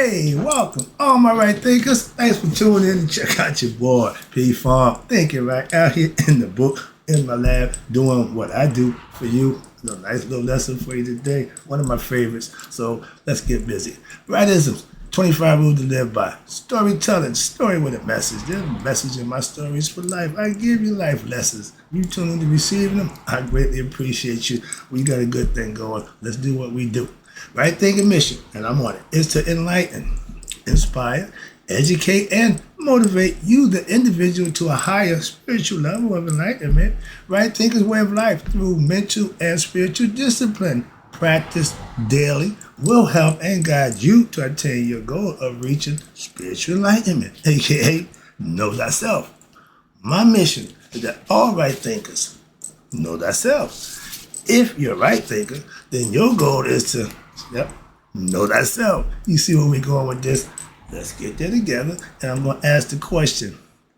Hey, welcome, all my right thinkers. Thanks for tuning in and check out your boy, P Farm, thinking right out here in the book, in my lab, doing what I do for you. A nice little lesson for you today, one of my favorites. So let's get busy. Rightisms, 25 rules to live by. Storytelling, story with a message. There's a message in my stories for life. I give you life lessons. You tune in to receiving them. I greatly appreciate you. We got a good thing going. Let's do what we do. Right thinking mission, and I'm on it, is to enlighten, inspire, educate, and motivate you, the individual, to a higher spiritual level of enlightenment. Right thinking's way of life through mental and spiritual discipline, practice daily, will help and guide you to attain your goal of reaching spiritual enlightenment, aka know thyself. My mission is that all right thinkers know thyself. If you're a right thinker, then your goal is to know thyself. You see where we're going with this? Let's get there together, and I'm going to ask the question,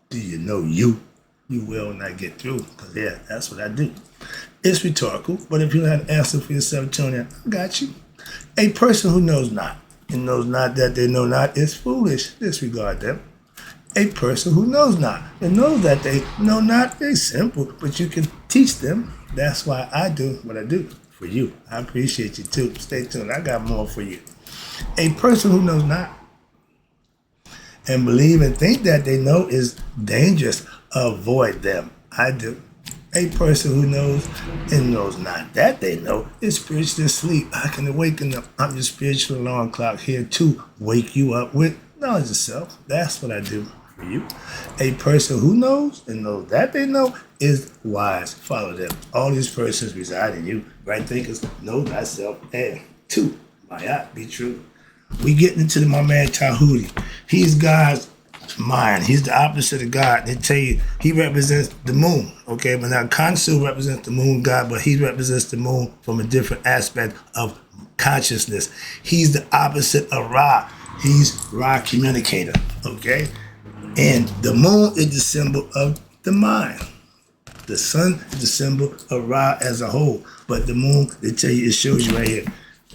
do you know you? You will when I get through, because that's what I do. It's rhetorical, but if you don't have an answer for yourself, tune in. I got you. A person who knows not, and knows not that they know not, is foolish. Disregard them. A person who knows not, and knows that they know not, is simple, but you can teach them. That's why I do what I do for you. I appreciate you too. Stay tuned. I got more for you. A person who knows not and believe and think that they know is dangerous. Avoid them. I do. A person who knows and knows not that they know is spiritually asleep. I can awaken them. I'm your spiritual alarm clock here to wake you up with knowledge of self. That's what I do for you. A person who knows and knows that they know is wise. Follow them. All these persons reside in you. Right thinkers, know thyself, and two, might be true. We getting into my man Djehuty. He's God's mind. He's the opposite of God. They tell you he represents the moon. Okay, but now Khonsu represents the moon god, but he represents the moon from a different aspect of consciousness. He's the opposite of Ra. He's Ra communicator. Okay, and the moon is the symbol of the mind. The sun is the symbol of Ra as a whole, but the moon, they tell you, it shows you right here.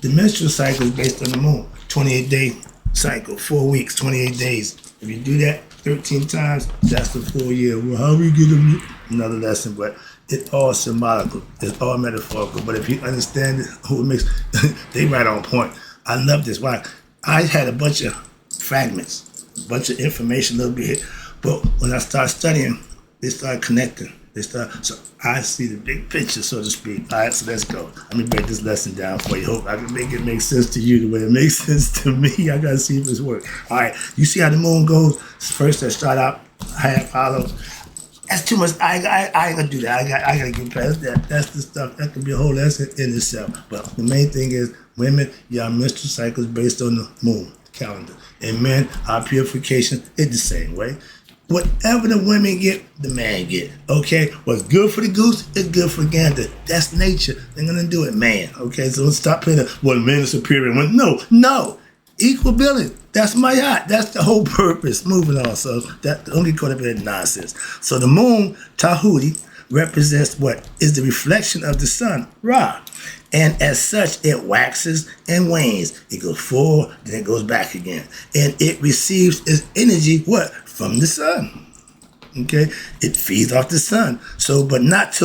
The menstrual cycle is based on the moon. 28-day cycle, 4 weeks, 28 days. If you do that 13 times, that's the full year. Well, how we get them? Another lesson, but it's all symbolical. It's all metaphorical. But if you understand it, who it makes, they right on point. I love this. Why? I had a bunch of fragments, a bunch of information, a little bit, but when I started studying, they started connecting. So I see the big picture, so to speak. All right, so let's go. Let me break this lesson down for you. Hope I can make it make sense to you the way it makes sense to me. I gotta see if it's work. All right, you see how the moon goes? First, I start out half hollow. That's too much. I ain't gonna do that. I gotta get past that. That's the stuff. That could be a whole lesson in itself. But the main thing is, women, your menstrual cycle is based on the moon calendar, and men, our purification is the same way. Whatever the women get, the man get. Okay? What's good for the goose is good for the gander. That's nature. They're gonna do it, man. Okay? So let's stop playing men are superior. No. Equal billing. That's my yacht. That's the whole purpose. Moving on. So that only could have been nonsense. So the moon, Djehuty, represents what is the reflection of the sun, Ra. And as such, it waxes and wanes. It goes forward, then it goes back again. And it receives its energy, what? From the sun. Okay? It feeds off the sun. So, but not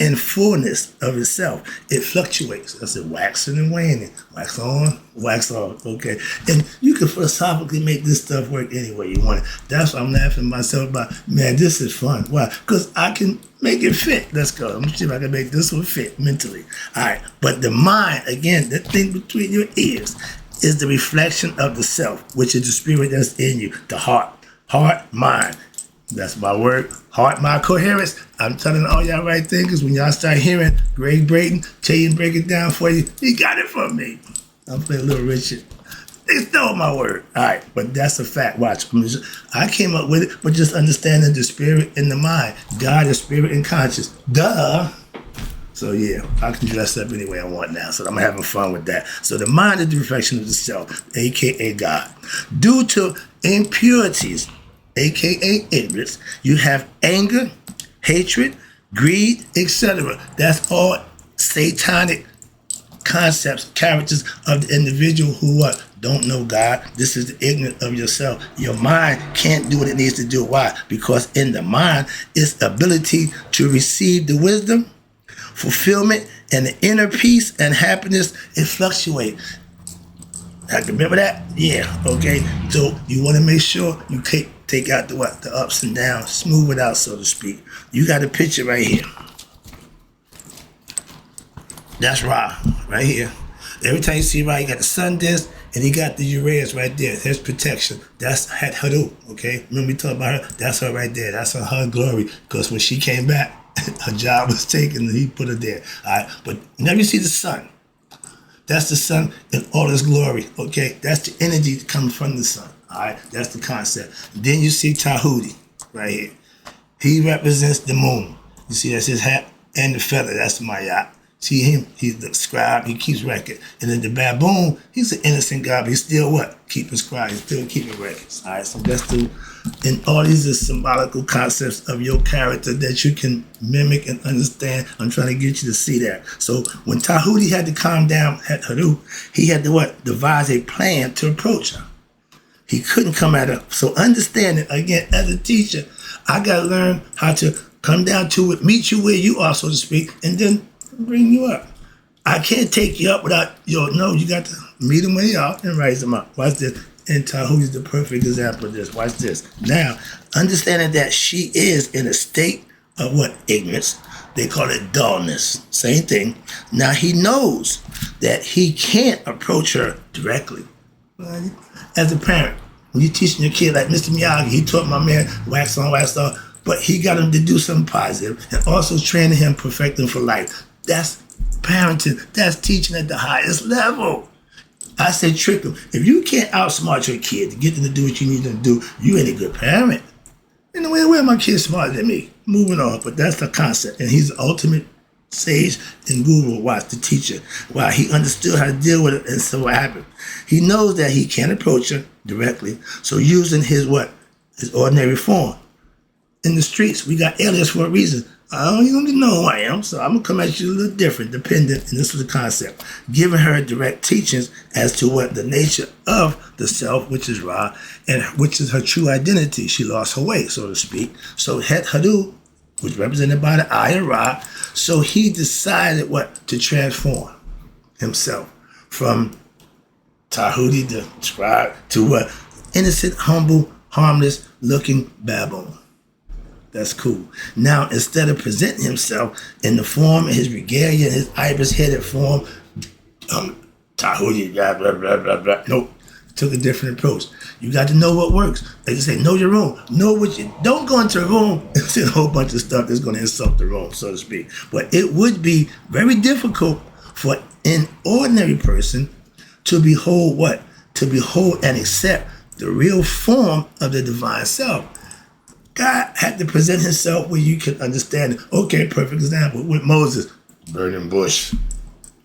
in fullness of itself. It fluctuates. That's it, waxing and waning. Wax on, wax off. Okay? And you can philosophically make this stuff work any way you want it. That's why I'm laughing at myself about, man, this is fun. Why? Because I can make it fit. Let's go. Let me see if I can make this one fit mentally. All right. But the mind, again, the thing between your ears, is the reflection of the self, which is the spirit that's in you, the heart. Heart, mind. That's my word. Heart, mind, coherence. I'm telling all y'all right thinkers, when y'all start hearing Greg Brayton tell you and break it down for you, he got it from me. I'm playing Little Richard. They stole my word. All right, but that's a fact. Watch. I came up with it, but just understanding the spirit and the mind. God is spirit and conscious. Duh. So yeah, I can dress up any way I want now. So I'm having fun with that. So the mind is the reflection of the self, aka God. Due to impurities, aka ignorance, you have anger, hatred, greed, etc. That's all satanic concepts, characters of the individual who don't know God. This is the ignorance of yourself. Your mind can't do what it needs to do. Why? Because in the mind, its ability to receive the wisdom, fulfillment, and the inner peace and happiness, it fluctuates. I can remember that? Yeah, okay. So you want to make sure you take out the what? The ups and downs, smooth it out, so to speak. You got a picture right here. That's Ra, right here. Every time you see Ra, you got the sun disk, and he got the Uranus right there. There's protection. That's Haru, okay? Remember we talked about her? That's her right there. That's her glory. Because when she came back, her job was taken, and he put her there. All right? But whenever you see the sun, that's the sun in all its glory, okay? That's the energy that comes from the sun, all right? That's the concept. Then you see Djehuty right here. He represents the moon. You see, that's his hat and the feather. That's the Mayat. See him? He's the scribe. He keeps record. And then the baboon, he's an innocent guy, but he's still what? Keeping scribe. He's still keeping records, all right? So that's the... And all these are symbolical concepts of your character that you can mimic and understand. I'm trying to get you to see that. So when Djehuty had to calm down at Haru, he had to what? Devise a plan to approach her. He couldn't come at her. So understand it, again, as a teacher, I got to learn how to come down to it, meet you where you are, so to speak, and then bring you up. I can't take you up without no, you got to meet them where they are and raise them up. Watch this. And Djehuty is the perfect example of this. Watch this. Now, understanding that she is in a state of what? Ignorance. They call it dullness. Same thing. Now, he knows that he can't approach her directly. As a parent, when you're teaching your kid, like Mr. Miyagi, he taught my man wax on, wax off, but he got him to do something positive and also training him, perfecting for life. That's parenting. That's teaching at the highest level. I say trick them. If you can't outsmart your kid to get them to do what you need them to do, you ain't a good parent. In the way, where my kid's smarter than me? Moving on, but that's the concept. And he's the ultimate sage and guru, watch, the teacher. Wow, he understood how to deal with it, and so what happened? He knows that he can't approach her directly, so using his what? His ordinary form. In the streets, we got aliens for a reason. I don't even know who I am, so I'm going to come at you a little different, dependent, and this was the concept. Giving her direct teachings as to what the nature of the self, which is Ra, and which is her true identity. She lost her way, so to speak. So Het Haru, which represented by the eye of Ra, so he decided what? To transform himself from Djehuty, the scribe, to what? Innocent, humble, harmless looking baboon. That's cool. Now, instead of presenting himself in the form of his regalia, his ibis-headed form, Djehuty, blah, blah, blah, blah, blah. Nope. Took a different approach. You got to know what works. They just say, know your room. Know what you... Don't go into a room and see a whole bunch of stuff that's going to insult the room, so to speak. But it would be very difficult for an ordinary person to behold what? To behold and accept the real form of the divine self. God had to present himself where you can understand it. Okay, perfect example with Moses, burning bush.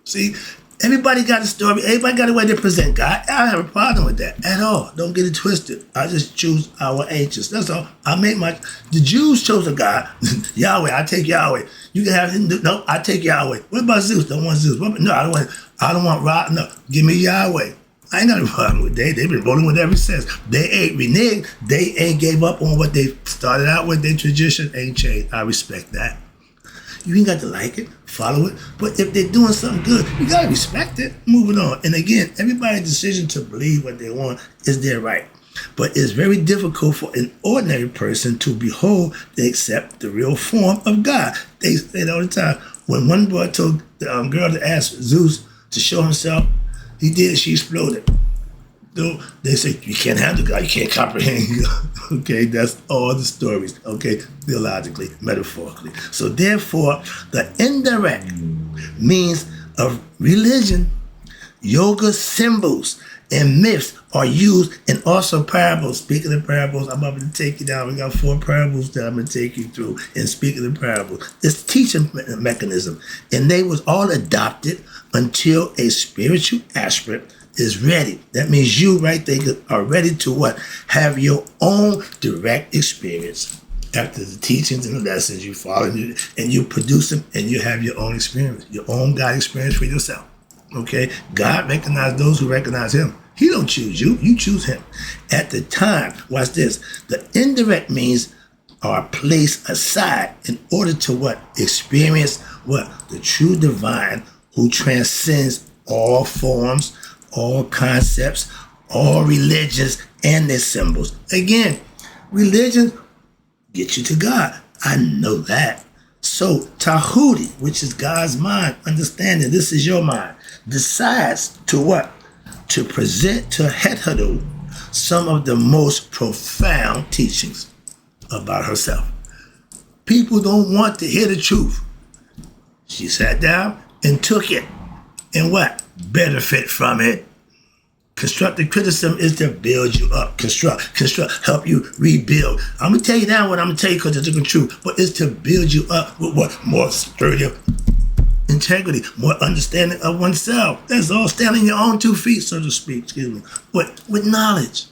See, everybody got a story. Everybody got a way to present God. I don't have a problem with that at all. Don't get it twisted. I just choose our ancients. That's all. The Jews chose a God. Yahweh, I take Yahweh. You can have him. No, I take Yahweh. What about Zeus? Don't want Zeus. No, I don't want Ra. No, give me Yahweh. I ain't got a problem with that. They've been rolling with it ever since. They ain't reneged. They ain't gave up on what they started out with. Their tradition ain't changed. I respect that. You ain't got to like it, follow it. But if they're doing something good, you got to respect it. Moving on. And again, everybody's decision to believe what they want is their right. But it's very difficult for an ordinary person to behold and accept the real form of God. They say it all the time. When one boy told the girl to ask Zeus to show himself, he did, she exploded. So they say, you can't handle God, you can't comprehend God. Okay, that's all the stories, okay, theologically, metaphorically. So therefore, the indirect means of religion, yoga symbols, and myths are used, and also parables. Speaking of parables, I'm about to take you down. We got 4 parables that I'm going to take you through. And speaking of parables, it's teaching mechanism. And they was all adopted until a spiritual aspirant is ready. That means you right there are ready to what? Have your own direct experience. After the teachings and the lessons you follow and you produce them and you have your own experience, your own God experience for yourself. Okay? God recognized those who recognize him. He don't choose you. You choose him. At the time, watch this. The indirect means are placed aside in order to what? Experience what? The true divine who transcends all forms, all concepts, all religions and their symbols. Again, religion get you to God. I know that. So Djehuty, which is God's mind, understanding this is your mind, decides to what? To present to Djehuty some of the most profound teachings about herself. People don't want to hear the truth. She sat down and took it. And what? Benefit from it. Constructive criticism is to build you up. Construct, help you rebuild. I'm going to tell you now what I'm going to tell you because it's the truth. But it's to build you up with what? More sturdy integrity, more understanding of oneself. That's all, standing on your own 2 feet, so to speak, But with knowledge.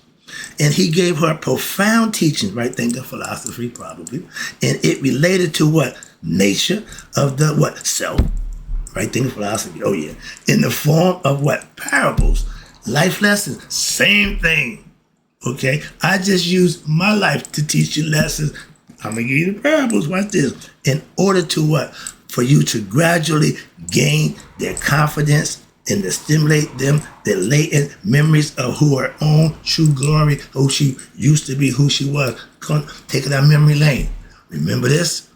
And he gave her profound teachings, right? Think of philosophy, probably. And it related to what? Nature of the what? Self. Right? Think of philosophy. Oh, yeah. In the form of what? Parables. Life lessons, same thing, okay? I just use my life to teach you lessons. I'm going to give you the parables, watch this. In order to what? For you to gradually gain their confidence and to stimulate them, their latent memories of who her own true glory, who she used to be, who she was. Take it down memory lane. Remember this?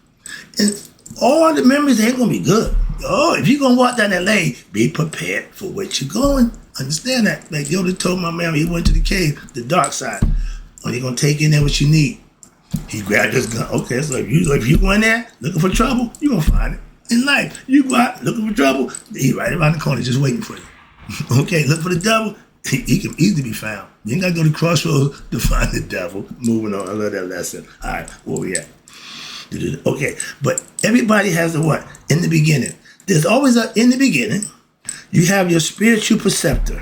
And all the memories ain't going to be good. Oh, if you're going to walk down that lane, be prepared for what you're going. Understand that. Like Yoda told my man when he went to the cave, the dark side. Oh, you're going to take in there what you need. He grabbed his gun. Okay, so if you go in there looking for trouble, you're going to find it. In life, you go out looking for trouble, he's right around the corner just waiting for you. Okay, look for the devil, he can easily be found. You ain't got to go to crossroads to find the devil. Moving on, I love that lesson. All right, where we at? Okay, but everybody has a what? In the beginning. There's always a in the beginning. You have your spiritual preceptor,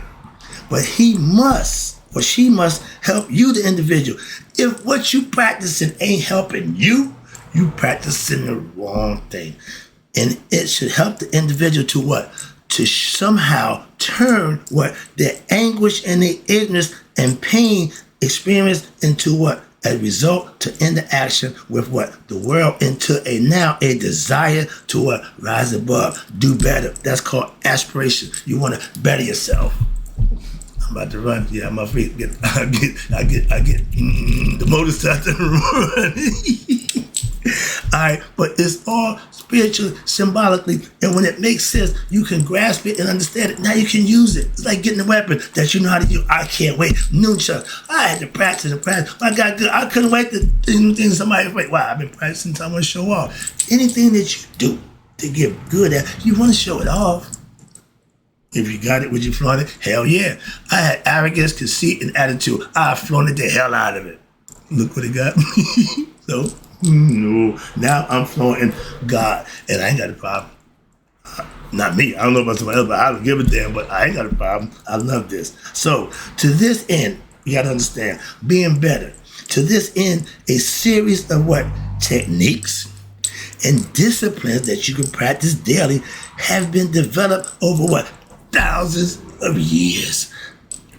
but he must or she must help you, the individual. If what you practicing ain't helping you, you practicing the wrong thing. And it should help the individual to what? To somehow turn what? Their anguish and their ignorance and pain experienced into what? A result to end the action with what? The world into a desire to what? Rise above, do better. That's called aspiration. You want to better yourself. I'm about to run. Yeah, my feet I get the motor starts to run. All right, but it's all spiritually, symbolically, and when it makes sense, you can grasp it and understand it. Now you can use it. It's like getting a weapon that you know how to use. I can't wait. Nunchucks. I had to practice and practice. I got good. I couldn't wait to do somebody. Wait, wow, I've been practicing until I want to show off. Anything that you do to get good at, you want to show it off. If you got it, would you flaunt it? Hell yeah. I had arrogance, conceit, and attitude. I flaunted the hell out of it. Look what it got me. So, no. Now I'm flaunting God, and I ain't got a problem. Not me. I don't know about somebody else, but I don't give a damn, but I ain't got a problem. I love this. So, to this end, you got to understand, being better. To this end, a series of what? Techniques and disciplines that you can practice daily have been developed over what? Thousands of years.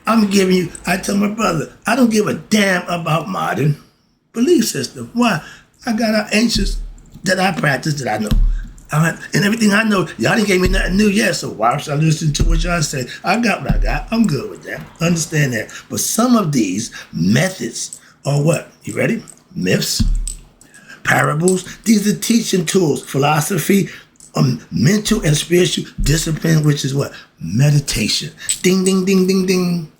I'm giving you, I tell my brother, I don't give a damn about modern belief system. Why? I got our ancients that I practice that I know. And everything I know, y'all didn't give me nothing new yet, so why should I listen to what y'all say? I got what I got. I'm good with that. Understand that. But some of these methods are what? You ready? Myths, parables. These are teaching tools, philosophy, mental and spiritual discipline, which is what? Meditation. Ding, ding, ding, ding, ding.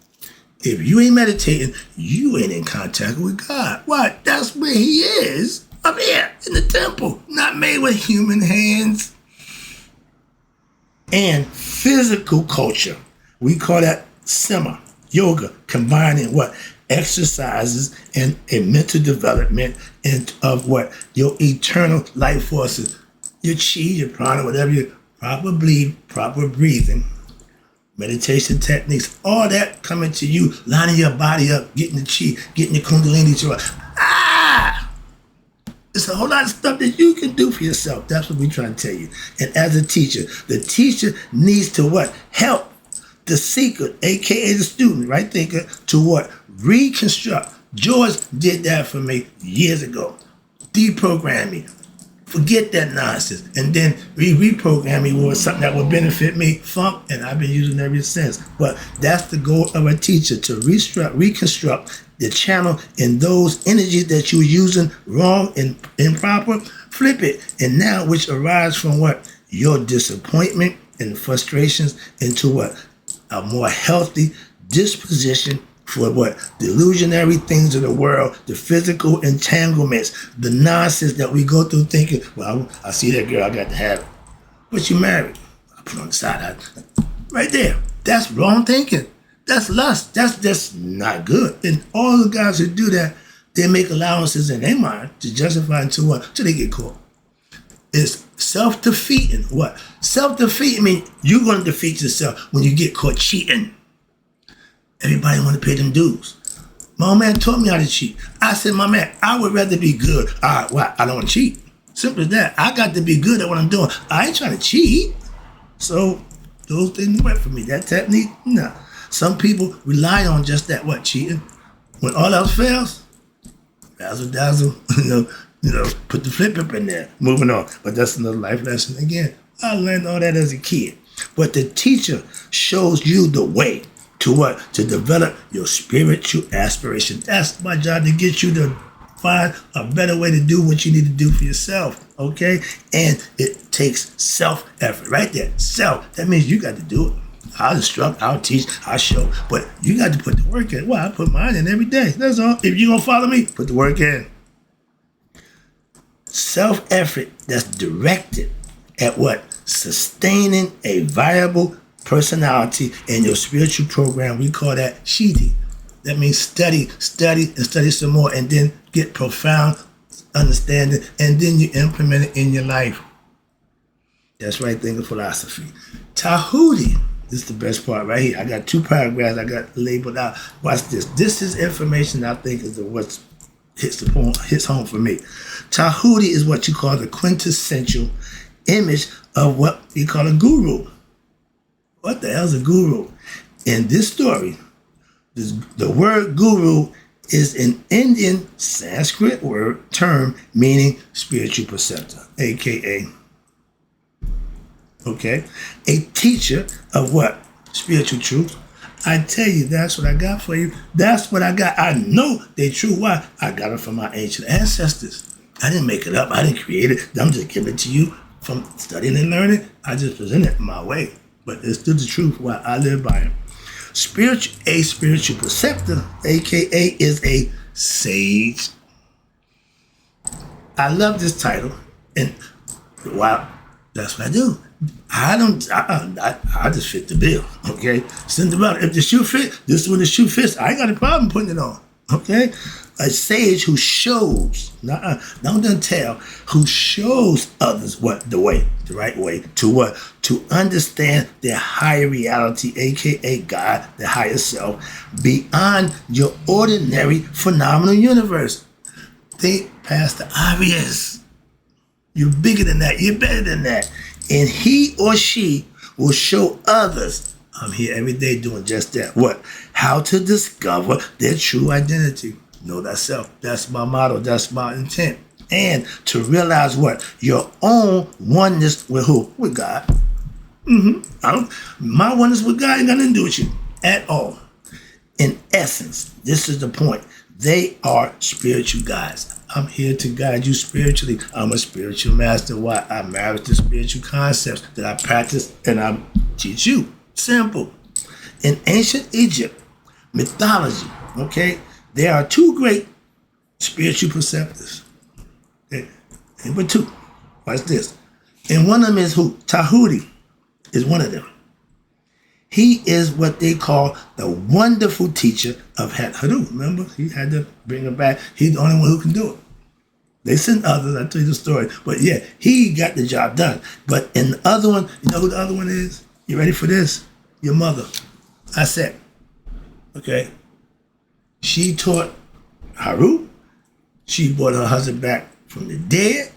If you ain't meditating, you ain't in contact with God. Why? That's where he is. Up here in the temple, not made with human hands. And physical culture. We call that sema, yoga, combining what? Exercises and a mental development and of what? Your eternal life forces. Your chi, your prana, whatever you proper breathing, meditation techniques, all that coming to you, lining your body up, getting the chi, getting your kundalini to it's a whole lot of stuff that you can do for yourself. That's what we're trying to tell you. And as a teacher, the teacher needs to what? Help the seeker, aka the student, right thinker, to what? Reconstruct. George did that for me years ago. Deprogram me. Forget that nonsense. And then reprogram me with something that would benefit me, and I've been using it ever since. But that's the goal of a teacher, to reconstruct the channel in those energies that you're using wrong and improper, flip it. And now, which arise from what? Your disappointment and frustrations into what? A more healthy disposition for what? Delusionary things of the world, the physical entanglements, the nonsense that we go through thinking, well, I see that girl, I got to have it. But you married. I put on the side. Right there. That's wrong thinking. That's lust. That's just not good. And all the guys who do that, they make allowances in their mind to justify until what? Till they get caught. It's self-defeating. What? Self-defeating means you're going to defeat yourself when you get caught cheating. Everybody want to pay them dues. My old man taught me how to cheat. I said, my man, I would rather be good. I don't want to cheat. Simple as that. I got to be good at what I'm doing. I ain't trying to cheat. So those things work for me. That technique, no. Some people rely on just that, what, cheating? When all else fails, razzle dazzle, put the flip up in there, moving on. But that's another life lesson again. I learned all that as a kid. But the teacher shows you the way to what? To develop your spiritual aspiration. That's my job, to get you to find a better way to do what you need to do for yourself, okay? And it takes self-effort, right there. Self. That means you got to do it. I'll instruct, I'll teach, I'll show, but you got to put the work in. Well, I put mine in every day. That's all. If you're going to follow me, put the work in. Self-effort that's directed at what? Sustaining a viable personality in your spiritual program. We call that Djehuty. That means study, and study some more, and then get profound understanding, and then you implement it in your life. That's right thinking philosophy. Djehuty. This is the best part right here. I got 2 paragraphs I got labeled out. Watch this. This is information I think is what hits home for me. Djehuty is what you call the quintessential image of what you call a guru. What the hell is a guru? In this story, the word guru is an Indian Sanskrit word term meaning spiritual preceptor, aka, okay, a teacher of what? Spiritual truth. I tell you, that's what I got for you. That's what I got. I know they're true. Why? I got it from my ancient ancestors. I didn't make it up. I didn't create it. I'm just giving it to you from studying and learning. I just present it my way. But it's still the truth why I live by it. A spiritual preceptor, aka, is a sage. I love this title, and wow, that's what I do. I just fit the bill, okay? Cinderella, if the shoe fit, this is when the shoe fits. I ain't got a problem putting it on, okay? A sage who shows, don't tell, who shows others what the right way to what? To understand their higher reality, aka God, the higher self, beyond your ordinary phenomenal universe. Think past the obvious. You're bigger than that. You're better than that. And he or she will show others. I'm here every day doing just that. What? How to discover their true identity. Know thyself. That's my motto. That's my intent. And to realize what? Your own oneness with who? With God. My oneness with God ain't got nothing to do with you at all. In essence, this is the point. They are spiritual guides. I'm here to guide you spiritually. I'm a spiritual master. Why? I married the spiritual concepts that I practice and I teach you. Simple. In ancient Egypt mythology, okay, there are 2 great spiritual preceptors. Okay? Number 2. Watch this. And one of them is who? Djehuty is one of them. He is what they call the wonderful teacher of Haru. Remember, he had to bring him back. He's the only one who can do it. They sent others, I'll tell you the story. But yeah, he got the job done. But in the other one, you know who the other one is? You ready for this? Your mother. I said, okay. She taught Haru. She brought her husband back from the dead.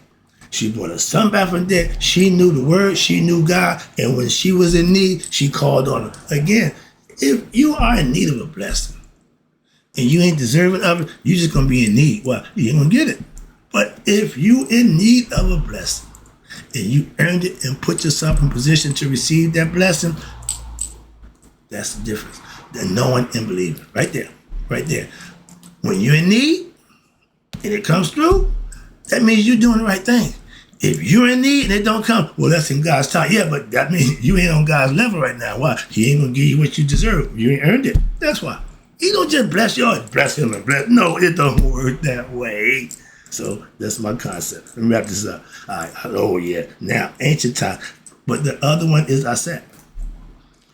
She brought her son back from the dead. She knew the word. She knew God. And when she was in need, she called on him. Again, If you are in need of a blessing and you ain't deserving of it, you're just going to be in need. Well, you ain't going to get it. But if you in need of a blessing and you earned it and put yourself in position to receive that blessing, that's the difference. The knowing and believing. Right there. Right there. When you're in need and it comes through, that means you're doing the right thing. If you're in need and it don't come, well, that's in God's time. Yeah, but that means you ain't on God's level right now. Why? He ain't going to give you what you deserve. You ain't earned it. That's why. He don't just bless you. Bless him and bless. No, it don't work that way. So that's my concept. Let me wrap this up. All right. Oh, yeah. Now, ancient time. But the other one is I said.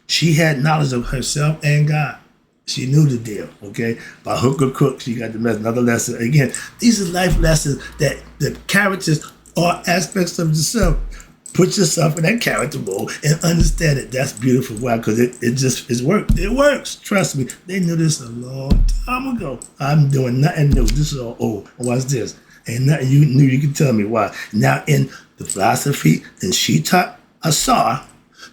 She had knowledge of herself and God. She knew the deal, okay? By hook or crook, she got the message. Another lesson. Again, these are life lessons that the characters or aspects of yourself. Put yourself in that character mode and understand it. That's beautiful. Why? Because it works. It works. Trust me. They knew this a long time ago. I'm doing nothing new. This is all old. Watch this. Ain't nothing you knew you can tell me why. Now, in the philosophy, and she taught Asar,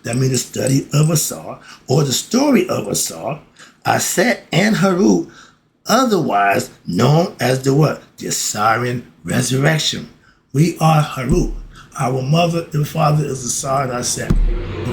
that means the study of Asar, or the story of Asar, Aset and Haru, otherwise known as the what? The Asarian resurrection. We are Haru. Our mother and father is Asar and Aset.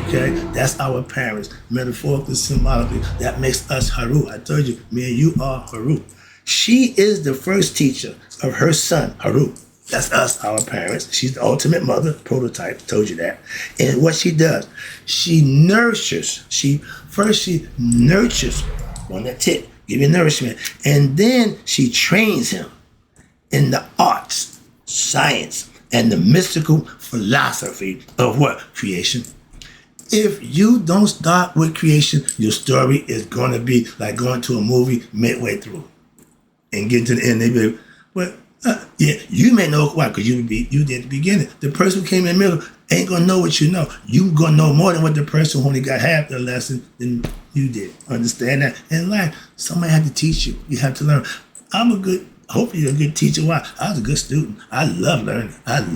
Okay? That's our parents. Metaphorically, symbolically. That makes us Haru. I told you, me and you are Haru. She is the first teacher of her son, Haru. That's us, our parents. She's the ultimate mother, prototype, told you that. And what she does, she nurtures. She nurtures on that tip, give you nourishment. And then she trains him in the arts, science, and the mystical philosophy of what? Creation. If you don't start with creation, your story is going to be like going to a movie midway through and getting to the end. They be, well, yeah, you may know why, because you did the beginning. The person who came in the middle ain't gonna know what you know. You gonna know more than what the person who only got half the lesson than you did. Understand that? In life, somebody had to teach you. You have to learn. Hopefully you're a good teacher. Why? I was a good student. I love learning. I'm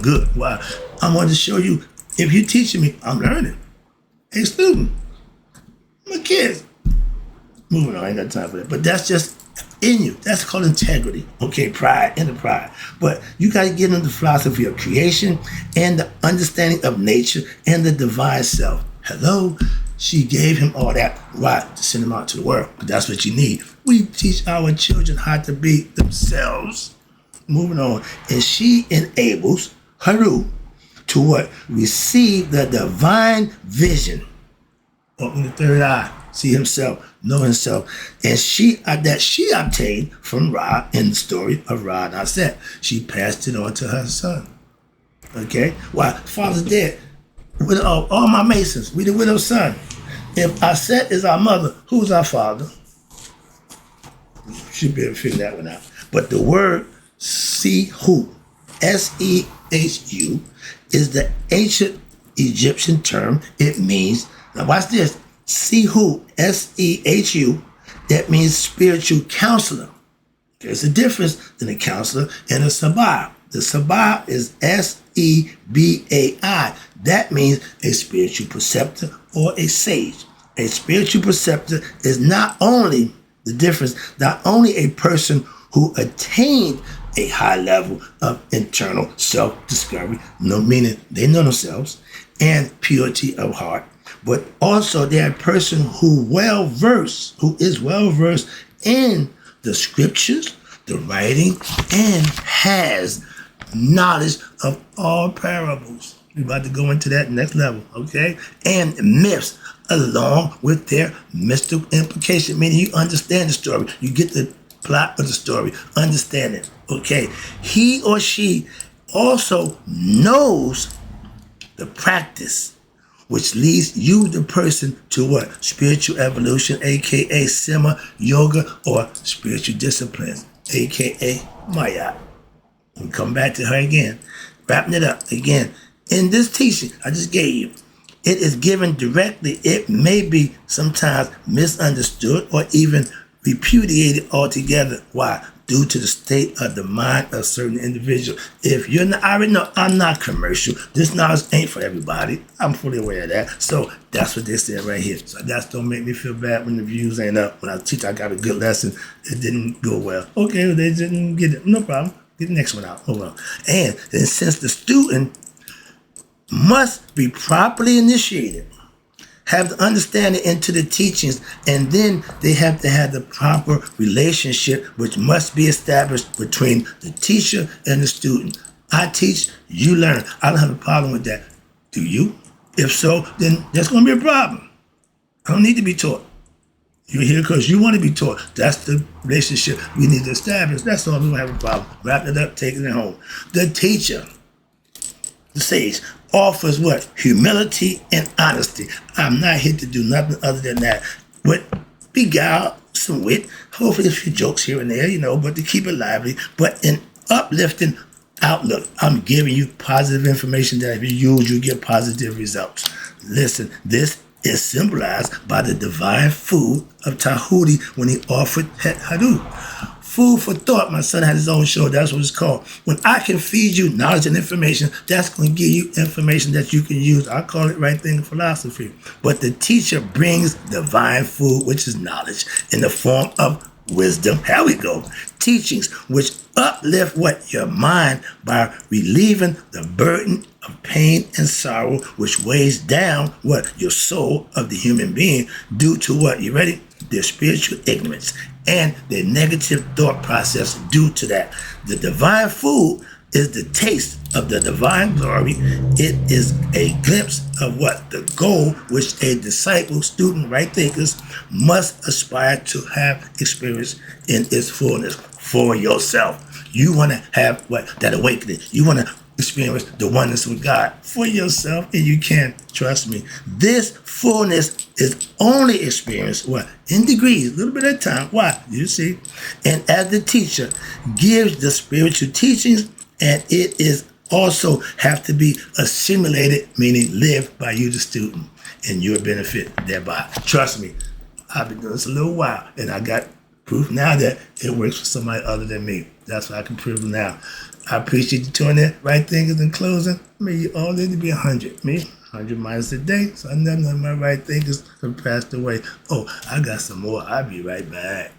good. Why? I wanted to show you, if you're teaching me, I'm learning. Hey, student, my kids. Moving on, I ain't got time for that. But that's just in you. That's called integrity. Okay, pride, inner pride. But you got to get into the philosophy of creation and the understanding of nature and the divine self. Hello? She gave him all that. Why? To send him out to the world. But that's what you need. We teach our children how to be themselves. Moving on. And she enables Haru to what? Receive the divine vision. Open the third eye. See himself. Know himself. And that she obtained from Ra in the story of Ra and Aset. She passed it on to her son. Okay? Why? Father's dead. With all my Masons, we the widow's son. If Aset is our mother, who's our father? Should be able to figure that one out. But the word Sehu, S-E-H-U, is the ancient Egyptian term. It means, now watch this, Sehu, S-E-H-U, that means spiritual counselor. There's a difference in a counselor and a sabah. The sabah is S-E-B-A-I. That means a spiritual preceptor or a sage. A spiritual preceptor is not only a person who attained a high level of internal self-discovery, meaning they know themselves, and purity of heart, but also they're a person who is well-versed in the scriptures, the writing, and has knowledge of all parables. We're about to go into that next level, okay? And myths, along with their mystical implication, meaning you understand the story. You get the plot of the story, understand it, okay? He or she also knows the practice, which leads you, the person, to what? Spiritual evolution, a.k.a. Sema, yoga, or spiritual disciplines, a.k.a. Maya. We'll come back to her again. Wrapping it up again. In this teaching I just gave you, it is given directly. It may be sometimes misunderstood or even repudiated altogether. Why? due to the state of the mind of certain individuals. If you're not, I already know I'm not commercial. This knowledge ain't for everybody. I'm fully aware of that. So that's what they said right here. So that's don't make me feel bad when the views ain't up. When I teach, I got a good lesson. It didn't go well. Okay, well, they didn't get it. No problem. Get the next one out. Oh well. And then since the student must be properly initiated, have the understanding into the teachings, and then they have to have the proper relationship which must be established between the teacher and the student. I teach, you learn. I don't have a problem with that. Do you? If so, then there's going to be a problem. I don't need to be taught. You're here because you want to be taught. That's the relationship we need to establish. That's all. We don't have a problem. Wrap it up, taking it home. The teacher, the sage, offers what? Humility and honesty. I'm not here to do nothing other than that. But beguile, some wit, hopefully a few jokes here and there, but to keep it lively. But an uplifting outlook. I'm giving you positive information that if you use, you get positive results. Listen, this is symbolized by the divine food of Djehuty when he offered Het Hadu. Food for thought. My son had his own show. That's what it's called. When I can feed you knowledge and information, that's going to give you information that you can use. I call it right thing philosophy. But the teacher brings divine food, which is knowledge, in the form of wisdom. Here we go. Teachings which uplift what? Your mind by relieving the burden of pain and sorrow which weighs down what? Your soul of the human being due to what? You ready? Their spiritual ignorance and their negative thought process due to that. The divine food is the taste of the divine glory. It is a glimpse of what? The goal which a disciple, student, right thinkers must aspire to have experience in its fullness for yourself. You want to have what? That awakening. You want to experience the oneness with God for yourself, and you can. Trust me. This fullness is only experienced what? In degrees, a little bit at a time. Why? You see? And as the teacher gives the spiritual teachings, and it is also have to be assimilated, meaning lived by you, the student, and your benefit thereby. Trust me, I've been doing this a little while, and I got proof now that it works for somebody other than me. That's what I can prove now. I appreciate you tuning in. Right thinkers in closing. May you all live to be 100. Me, 100 miles a day. So I know none of my right thinkers have passed away. Oh, I got some more. I'll be right back.